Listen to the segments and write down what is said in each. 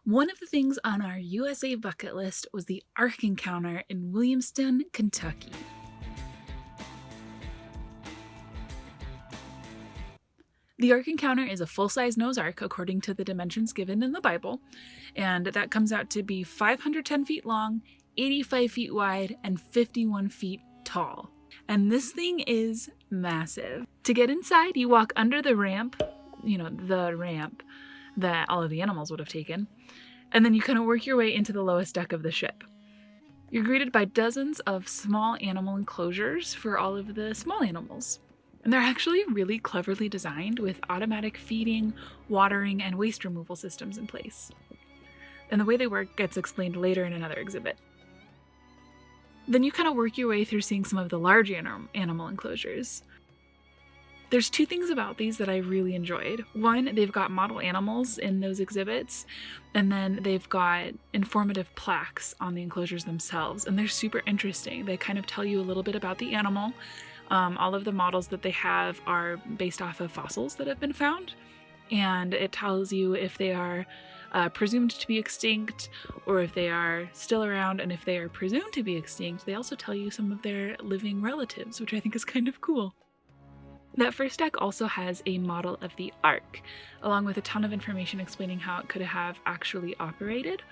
One of the things on our USA bucket list was the Ark Encounter in Williamstown, Kentucky. The Ark Encounter is a full-size Noah's Ark according to the dimensions given in the Bible, and that comes out to be 510 feet long, 85 feet wide, and 51 feet tall. And this thing is massive. To get inside, you walk under the ramp, the ramp that all of the animals would have taken, and then you kind of work your way into the lowest deck of the ship. You're greeted by dozens of small animal enclosures for all of the small animals. And they're actually really cleverly designed with automatic feeding, watering, and waste removal systems in place. And the way they work gets explained later in another exhibit. Then you kind of work your way through seeing some of the larger animal enclosures. There's two things about these that I really enjoyed. One, they've got model animals in those exhibits, and then they've got informative plaques on the enclosures themselves, and they're super interesting. They kind of tell you a little bit about the animal. All of the models that they have are based off of fossils that have been found, and it tells you if they are presumed to be extinct or if they are still around, and if they are presumed to be extinct, they also tell you some of their living relatives, which I think is kind of cool. That first deck also has a model of the Ark, along with a ton of information explaining how it could have actually operated,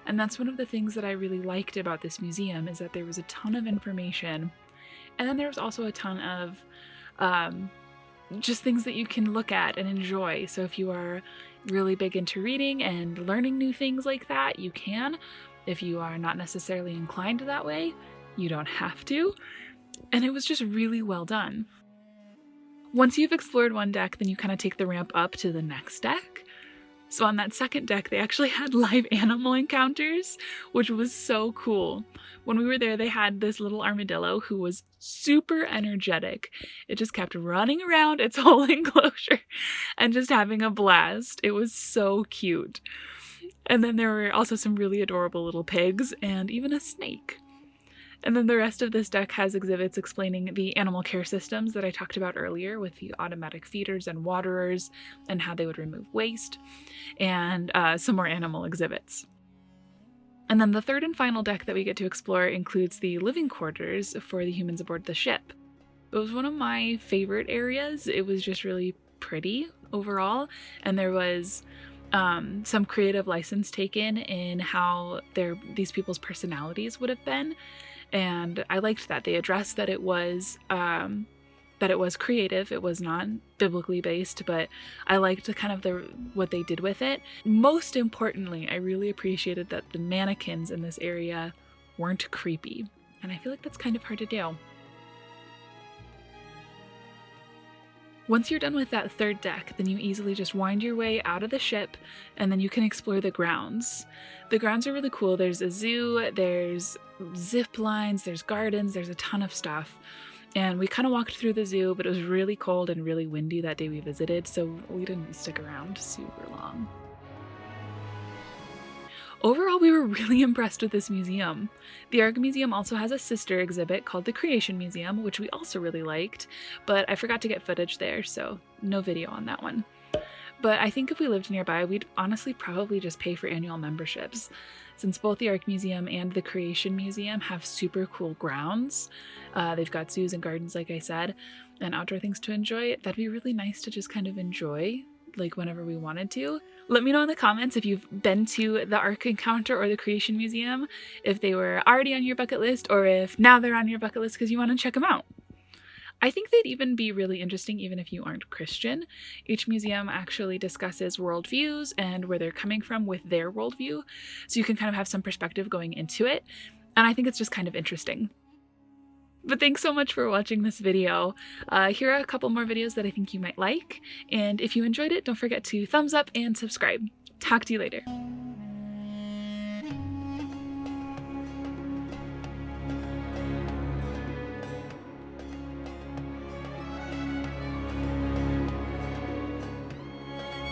and that's one of the things that I really liked about this museum, is that there was a ton of information. And then there's also a ton of just things that you can look at and enjoy. So if you are really big into reading and learning new things like that, you can. If you are not necessarily inclined that way, you don't have to. And it was just really well done. Once you've explored one deck, then you kind of take the ramp up to the next deck. So on that second deck, they actually had live animal encounters, which was so cool. When we were there, they had this little armadillo who was super energetic. It just kept running around its whole enclosure and just having a blast. It was so cute. And then there were also some really adorable little pigs and even a snake. And then the rest of this deck has exhibits explaining the animal care systems that I talked about earlier, with the automatic feeders and waterers and how they would remove waste, and some more animal exhibits. And then the third and final deck that we get to explore includes the living quarters for the humans aboard the ship. It was one of my favorite areas. It was just really pretty overall, and there was some creative license taken in how these people's personalities would have been. And I liked that they addressed that it was creative. It was not biblically based, but I liked what they did with it. Most importantly, I really appreciated that the mannequins in this area weren't creepy, and I feel like that's kind of hard to do. Once you're done with that third deck, then you easily just wind your way out of the ship, and then you can explore the grounds. The grounds are really cool. There's a zoo, there's zip lines, there's gardens, there's a ton of stuff. And we kind of walked through the zoo, but it was really cold and really windy that day we visited, so we didn't stick around super long. Overall, we were really impressed with this museum. The Ark Museum also has a sister exhibit called the Creation Museum, which we also really liked, but I forgot to get footage there, so no video on that one. But I think if we lived nearby, we'd honestly probably just pay for annual memberships, since both the Ark Museum and the Creation Museum have super cool grounds. They've got zoos and gardens, like I said, and outdoor things to enjoy. That'd be really nice to just kind of enjoy, like whenever we wanted to. Let me know in the comments if you've been to the Ark Encounter or the Creation Museum, if they were already on your bucket list, or if now they're on your bucket list because you want to check them out. I think they'd even be really interesting even if you aren't Christian. Each museum actually discusses worldviews and where they're coming from with their worldview, so you can kind of have some perspective going into it, and I think it's just kind of interesting. But thanks so much for watching this video. Here are a couple more videos that I think you might like, and if you enjoyed it, don't forget to thumbs up and subscribe. Talk to you later.